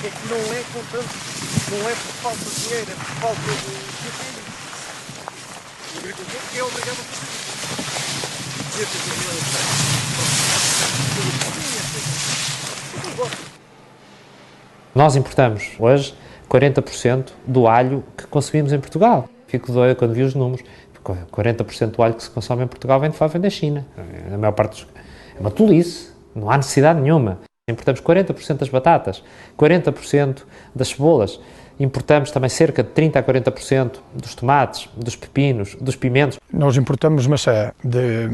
É que não é com tanto, não é por falta de dinheiro, é por falta de dinheiro. O agricultor que é obrigado a fazer isso. Nós importamos hoje 40% do alho que consumimos em Portugal. Fico doido quando vi os números. 40% do alho que se consome em Portugal vem da China. A maior parte é uma tolice, não há necessidade nenhuma. Importamos 40% das batatas, 40% das cebolas, importamos também cerca de 30% a 40% dos tomates, dos pepinos, dos pimentos. Nós importamos maçã de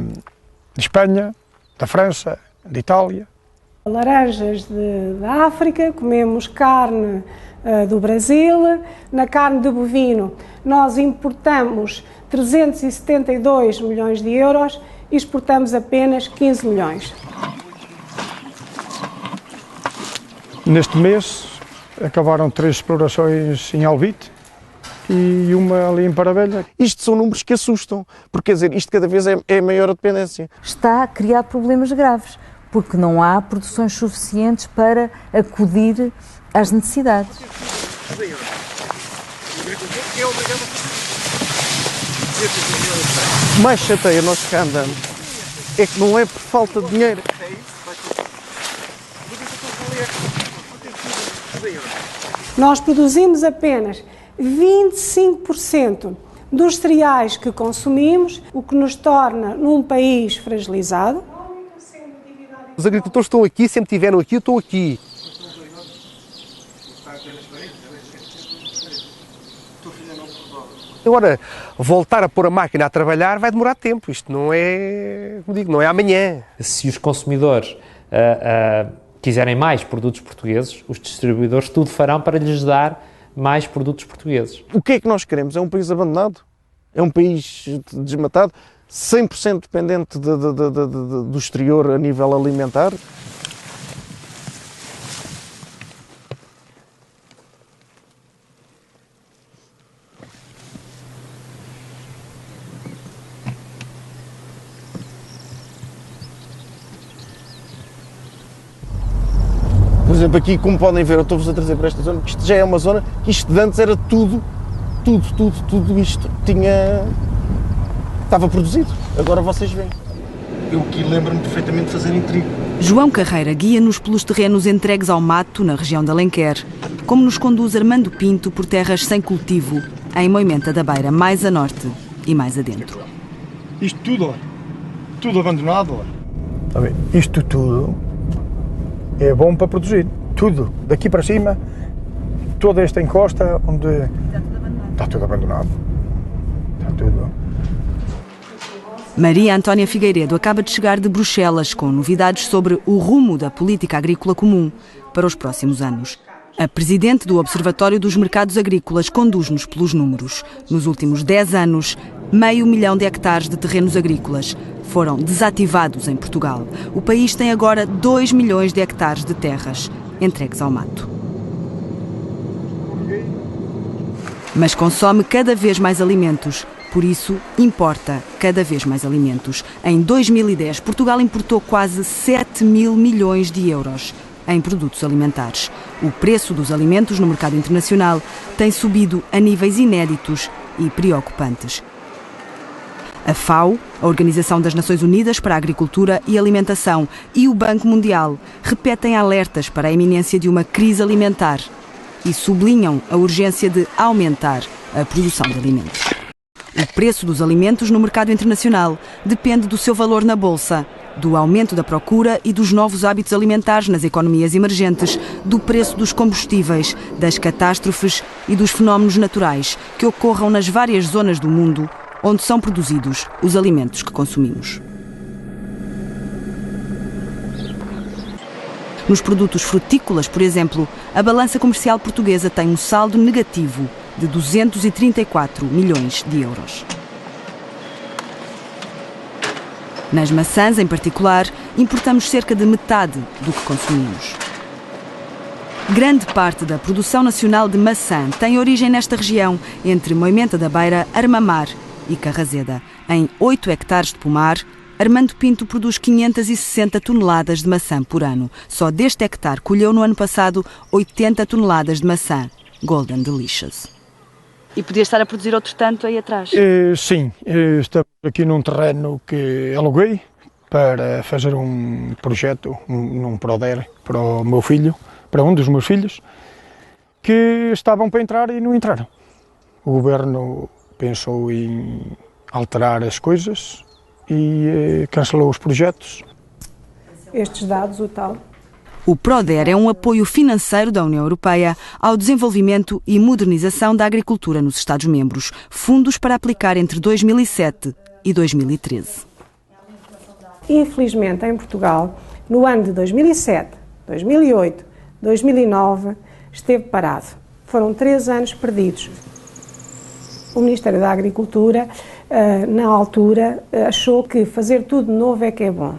Espanha, da França, de Itália. Laranjas da África, comemos carne do Brasil. Na carne de bovino nós importamos 372 milhões de euros e exportamos apenas 15 milhões. Neste mês acabaram 3 explorações em Alvite e uma ali em Parabélia. Isto são números que assustam, porque quer dizer, isto cada vez é maior a dependência. Está a criar problemas graves, porque não há produções suficientes para acudir às necessidades. O que mais chateia nós que andamos é que não é por falta de dinheiro. Nós produzimos apenas 25% dos cereais que consumimos, o que nos torna num país fragilizado. Os agricultores estão aqui, sempre estiveram aqui, eu estou aqui. Agora, voltar a pôr a máquina a trabalhar vai demorar tempo. Isto não é, como digo, não é amanhã. Se os consumidores quiserem mais produtos portugueses, os distribuidores tudo farão para lhes dar mais produtos portugueses. O que é que nós queremos? É um país abandonado? É um país desmatado? 100% dependente do exterior a nível alimentar? Por exemplo, aqui, como podem ver, eu estou-vos a trazer para esta zona, que isto já é uma zona que isto de antes era tudo isto estava produzido. Agora vocês veem. Eu aqui lembro-me perfeitamente de fazerem trigo. João Carreira guia-nos pelos terrenos entregues ao mato na região de Alenquer, como nos conduz Armando Pinto por terras sem cultivo, em Moimenta da Beira, mais a norte e mais adentro. Isto tudo, olha, tudo abandonado, olha. Isto tudo é bom para produzir, tudo, daqui para cima, toda esta encosta onde está tudo abandonado, está tudo. Maria Antónia Figueiredo acaba de chegar de Bruxelas com novidades sobre o rumo da política agrícola comum para os próximos anos. A presidente do Observatório dos Mercados Agrícolas conduz-nos pelos números. Nos últimos 10 anos, 500 mil de hectares de terrenos agrícolas foram desativados em Portugal. O país tem agora 2 milhões de hectares de terras entregues ao mato. Mas consome cada vez mais alimentos, por isso importa cada vez mais alimentos. Em 2010, Portugal importou quase 7 mil milhões de euros em produtos alimentares. O preço dos alimentos no mercado internacional tem subido a níveis inéditos e preocupantes. A FAO, a Organização das Nações Unidas para a Agricultura e Alimentação, e o Banco Mundial repetem alertas para a iminência de uma crise alimentar e sublinham a urgência de aumentar a produção de alimentos. O preço dos alimentos no mercado internacional depende do seu valor na bolsa, do aumento da procura e dos novos hábitos alimentares nas economias emergentes, do preço dos combustíveis, das catástrofes e dos fenómenos naturais que ocorram nas várias zonas do mundo onde são produzidos os alimentos que consumimos. Nos produtos frutícolas, por exemplo, a balança comercial portuguesa tem um saldo negativo de 234 milhões de euros. Nas maçãs, em particular, importamos cerca de metade do que consumimos. Grande parte da produção nacional de maçã tem origem nesta região, entre Moimenta da Beira, Armamar e Carrazeda. Em 8 hectares de pomar, Armando Pinto produz 560 toneladas de maçã por ano. Só deste hectare colheu no ano passado 80 toneladas de maçã Golden Delicious. E podia estar a produzir outro tanto aí atrás? Sim, estamos aqui num terreno que aluguei para fazer um projeto, num Proder, para o meu filho, para um dos meus filhos, que estavam para entrar e não entraram. O governo pensou em alterar as coisas e cancelou os projetos. Estes dados, o tal. O Proder é um apoio financeiro da União Europeia ao desenvolvimento e modernização da agricultura nos Estados-membros, fundos para aplicar entre 2007 e 2013. Infelizmente, em Portugal, no ano de 2007, 2008, 2009, esteve parado. Foram 3 anos perdidos. O Ministério da Agricultura, na altura, achou que fazer tudo de novo é que é bom.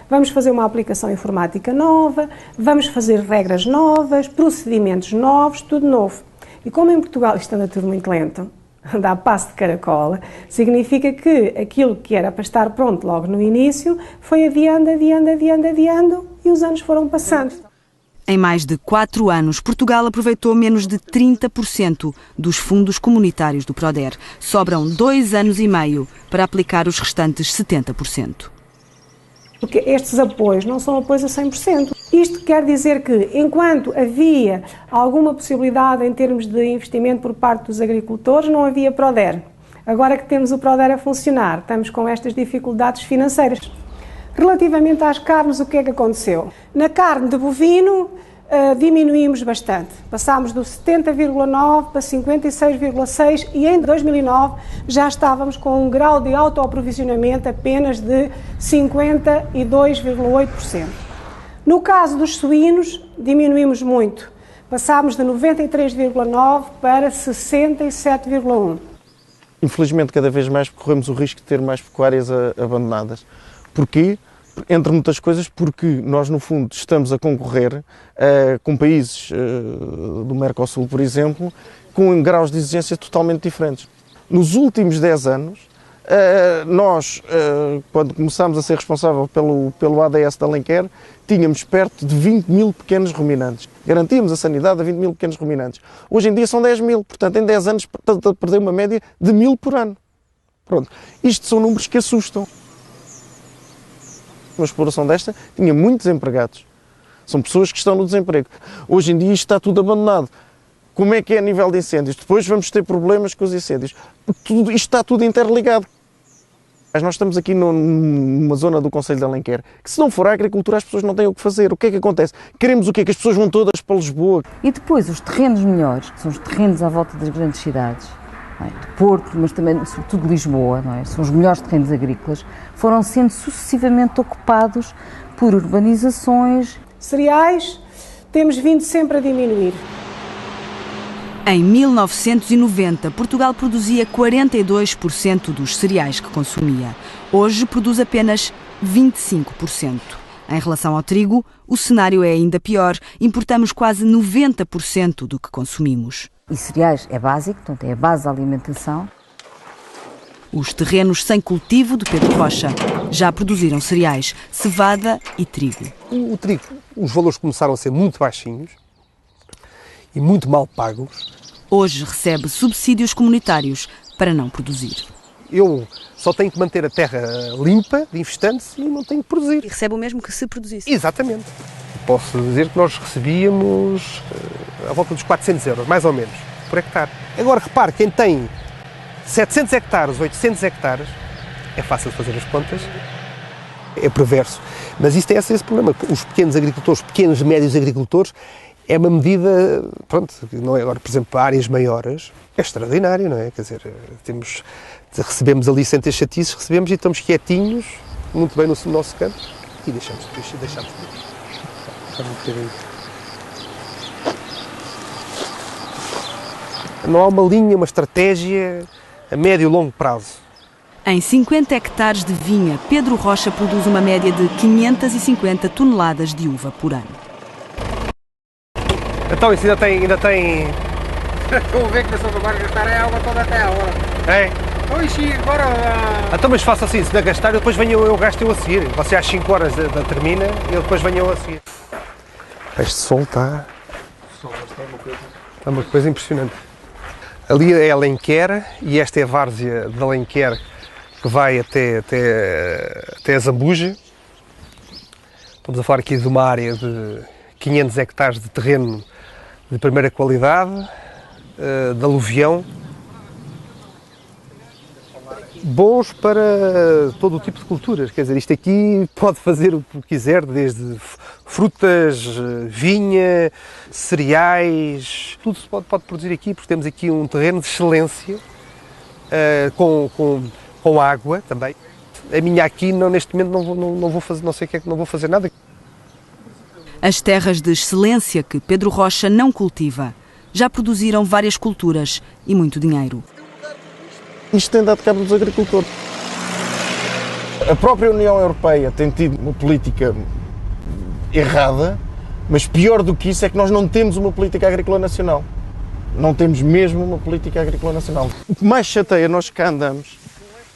Vamos fazer uma aplicação informática nova, vamos fazer regras novas, procedimentos novos, tudo novo. E como em Portugal isto anda tudo muito lento, anda a passo de caracola, significa que aquilo que era para estar pronto logo no início foi adiando e os anos foram passando. Em mais de 4 anos, Portugal aproveitou menos de 30% dos fundos comunitários do Proder. Sobram 2 anos e meio para aplicar os restantes 70%. Porque estes apoios não são apoios a 100%. Isto quer dizer que, enquanto havia alguma possibilidade em termos de investimento por parte dos agricultores, não havia Proder. Agora que temos o Proder a funcionar, estamos com estas dificuldades financeiras. Relativamente às carnes, o que é que aconteceu? Na carne de bovino, diminuímos bastante. Passámos do 70,9 para 56,6 e em 2009 já estávamos com um grau de autoaprovisionamento apenas de 52,8%. No caso dos suínos, diminuímos muito. Passámos de 93,9 para 67,1. Infelizmente, cada vez mais corremos o risco de ter mais pecuárias abandonadas. Porquê? Entre muitas coisas, porque nós, no fundo, estamos a concorrer com países do Mercosul, por exemplo, com graus de exigência totalmente diferentes. Nos últimos 10 anos, nós, quando começámos a ser responsável pelo ADS da Alenquer, tínhamos perto de 20 mil pequenos ruminantes. Garantíamos a sanidade a 20 mil pequenos ruminantes. Hoje em dia são 10 mil, portanto, em 10 anos perdeu uma média de 1000 por ano. Pronto. Isto são números que assustam. Uma exploração desta tinha muitos empregados. São pessoas que estão no desemprego. Hoje em dia isto está tudo abandonado. Como é que é a nível de incêndios? Depois vamos ter problemas com os incêndios. Isto está tudo interligado. Mas nós estamos aqui numa zona do Concelho de Alenquer, que se não for a agricultura as pessoas não têm o que fazer. O que é que acontece? Queremos o quê? Que as pessoas vão todas para Lisboa. E depois os terrenos melhores, que são os terrenos à volta das grandes cidades, não é? De Porto, mas também sobretudo de Lisboa, não é? São os melhores terrenos agrícolas, foram sendo sucessivamente ocupados por urbanizações. Cereais, temos vindo sempre a diminuir. Em 1990, Portugal produzia 42% dos cereais que consumia. Hoje produz apenas 25%. Em relação ao trigo, o cenário é ainda pior. Importamos quase 90% do que consumimos. E cereais é básico, portanto é a base da alimentação. Os terrenos sem cultivo de Pedro Rocha já produziram cereais, cevada e trigo. O trigo, os valores começaram a ser muito baixinhos e muito mal pagos. Hoje recebe subsídios comunitários para não produzir. Eu só tenho que manter a terra limpa de infestantes e não tenho que produzir. E recebe o mesmo que se produzisse? Exatamente. Posso dizer que nós recebíamos à volta dos 400 euros, mais ou menos, por hectare. Agora repare, quem tem 700 hectares, 800 hectares, é fácil de fazer as contas, é perverso. Mas isto é esse problema. Os pequenos agricultores, pequenos e médios agricultores, é uma medida, pronto, não é agora, por exemplo, para áreas maiores, é extraordinário, não é? Quer dizer, recebemos ali sem ter chatices, recebemos e estamos quietinhos, muito bem no nosso campo, e deixamos um bocadinho. Não há uma linha, uma estratégia a médio e longo prazo. Em 50 hectares de vinha, Pedro Rocha produz uma média de 550 toneladas de uva por ano. Então isso ainda tem... Estou a ver que na sua agora gastar a água toda até a hora. É? Hoje, agora... Então, mas faça assim, se não gastar, depois venho eu gasto eu a seguir. Você às 5 horas termina e eu depois venho eu a seguir. Este sol está... É uma coisa impressionante. Ali é Alenquer e esta é a várzea de Alenquer que vai até Zambuja. Estamos a falar aqui de uma área de 500 hectares de terreno de primeira qualidade, de aluvião, bons para todo o tipo de culturas. Quer dizer, isto aqui pode fazer o que quiser, desde frutas, vinha, cereais, tudo se pode produzir aqui, porque temos aqui um terreno de excelência, com água também. A minha aqui, neste momento, não vou fazer, não sei o que é que não vou fazer nada. As terras de excelência que Pedro Rocha não cultiva já produziram várias culturas e muito dinheiro. Isto tem dado cabo dos agricultores. A própria União Europeia tem tido uma política errada, mas pior do que isso é que nós não temos uma política agrícola nacional. Não temos mesmo uma política agrícola nacional. O que mais chateia nós que cá andamos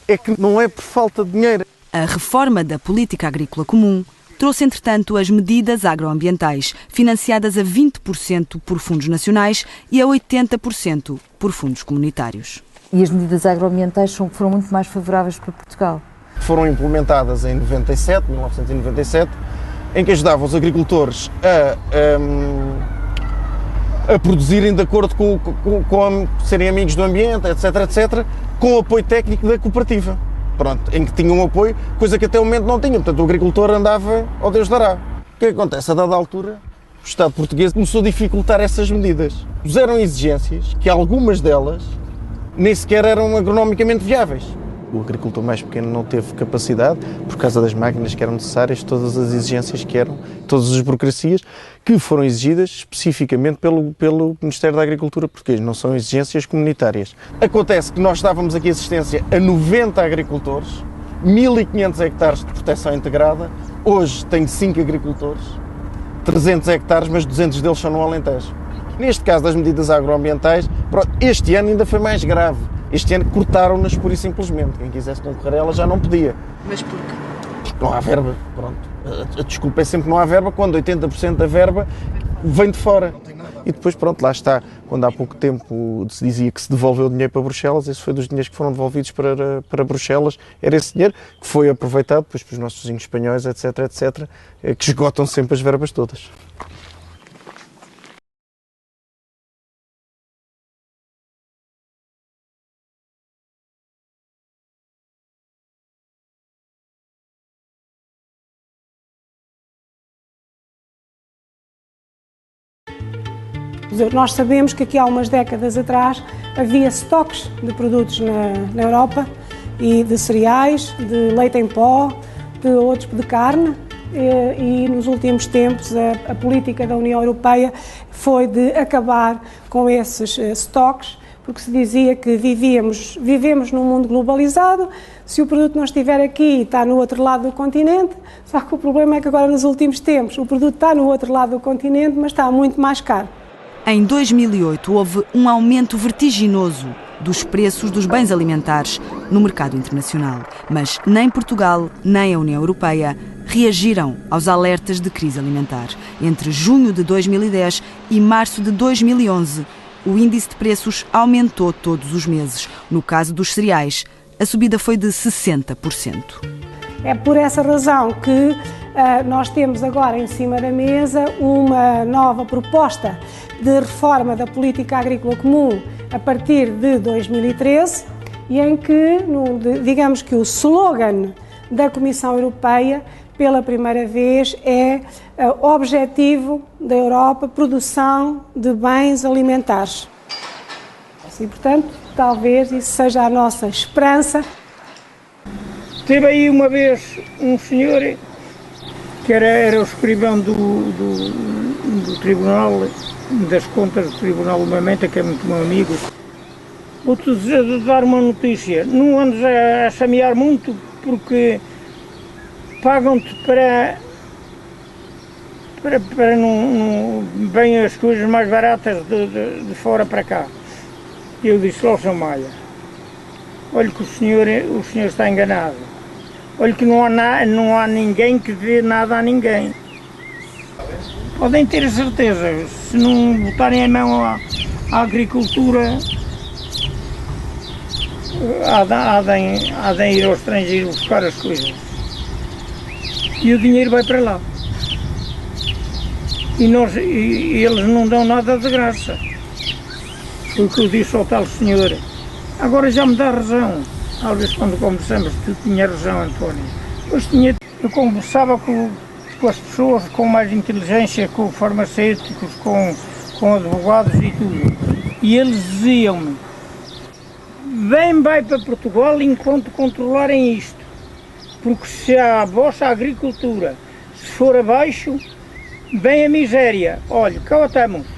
é que não é por falta de dinheiro. A reforma da política agrícola comum trouxe, entretanto, as medidas agroambientais, financiadas a 20% por fundos nacionais e a 80% por fundos comunitários. E as medidas agroambientais foram muito mais favoráveis para Portugal. Foram implementadas em 1997, em que ajudavam os agricultores a produzirem de acordo com serem amigos do ambiente, etc., com o apoio técnico da cooperativa. Pronto, em que tinham apoio, coisa que até o momento não tinham. Portanto, o agricultor andava ao Deus dará. O que acontece? A dada altura, o Estado português começou a dificultar essas medidas. Puseram exigências que algumas delas nem sequer eram agronomicamente viáveis. O agricultor mais pequeno não teve capacidade, por causa das máquinas que eram necessárias, todas as exigências que eram, todas as burocracias que foram exigidas especificamente pelo Ministério da Agricultura português, não são exigências comunitárias. Acontece que nós dávamos aqui assistência a 90 agricultores, 1500 hectares de proteção integrada, hoje tenho 5 agricultores, 300 hectares, mas 200 deles são no Alentejo. Neste caso das medidas agroambientais, este ano ainda foi mais grave. Este ano cortaram-nas pura e simplesmente. Quem quisesse concorrer a ela já não podia. Mas porquê? Porque não há verba. Pronto. A desculpa é sempre que não há verba, quando 80% da verba vem de fora. E depois, pronto, lá está. Quando há pouco tempo se dizia que se devolveu o dinheiro para Bruxelas, esse foi dos dinheiros que foram devolvidos para Bruxelas. Era esse dinheiro que foi aproveitado depois pelos nossos vizinhos espanhóis, etc., que esgotam sempre as verbas todas. Nós sabemos que aqui há umas décadas atrás havia estoques de produtos na Europa, e de cereais, de leite em pó, de outros de carne, e nos últimos tempos a política da União Europeia foi de acabar com esses estoques, porque se dizia que vivemos num mundo globalizado, se o produto não estiver aqui está no outro lado do continente, só que o problema é que agora nos últimos tempos o produto está no outro lado do continente, mas está muito mais caro. Em 2008 houve um aumento vertiginoso dos preços dos bens alimentares no mercado internacional, mas nem Portugal nem a União Europeia reagiram aos alertas de crise alimentar. Entre junho de 2010 e março de 2011, o índice de preços aumentou todos os meses. No caso dos cereais, a subida foi de 60%. É por essa razão que nós temos agora em cima da mesa uma nova proposta de reforma da política agrícola comum a partir de 2013, e em que, digamos que o slogan da Comissão Europeia, pela primeira vez, é objetivo da Europa, produção de bens alimentares. E, portanto, talvez isso seja a nossa esperança. Teve aí uma vez um senhor que era o escrivão do Tribunal das Contas do Tribunal de Moimenta, que é muito meu amigo. Vou-te dar uma notícia: não andes a chamear muito, porque pagam-te para não bem as coisas mais baratas de fora para cá. Eu disse ao São Maia: olha que o senhor está enganado. Olha que não há ninguém que dê nada a ninguém. Podem ter certeza, se não botarem a mão à agricultura, há de ir ao estrangeiro buscar as coisas. E o dinheiro vai para lá. E eles não dão nada de graça. Foi o que eu disse ao tal senhor. Agora já me dá razão. Talvez quando conversamos tu tinha razão, António. Eu conversava com as pessoas com mais inteligência, com farmacêuticos, com advogados e tudo. E eles diziam-me, vai para Portugal enquanto controlarem isto. Porque se a vossa agricultura se for abaixo, vem a miséria. Olha, cá estamos.